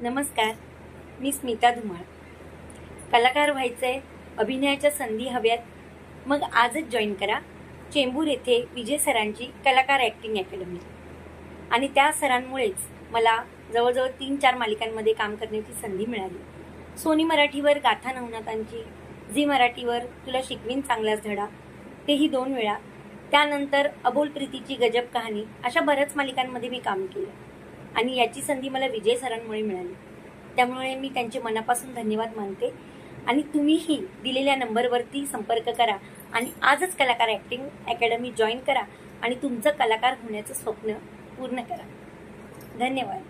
नमस्कार, मी स्मिता धुमाळ. कलाकार व्हायचंय, अभिनयाच्या संधी हव्यात, मग आजच जॉईन करा चेंबूर येथे विजय सरांची कलाकार ॲक्टिंग अकॅडमी. आणि त्या सरांमुळेच मला जवळजवळ 3-4 मालिकांमध्ये काम करण्याची संधी मिळाली. सोनी मराठीवर गाथा नवनाथांची, झी मराठीवर तुला शिकवीन चांगलाच धडा, तेही 2 वेळा. त्यानंतर अबोल प्रीतीची गजब कहाणी, अशा बऱ्याच मालिकांमध्ये मी काम केलं. आणि याची संधी मला विजय सरांमुळे मिळाली. त्यामुळे मी त्यांचे मनापासून धन्यवाद मानते. आणि तुम्हीही दिलेल्या नंबरवरती संपर्क करा आणि आजच कलाकार ॲक्टिंग अकॅडमी जॉईन करा आणि तुमचं कलाकार होण्याचं स्वप्न पूर्ण करा. धन्यवाद.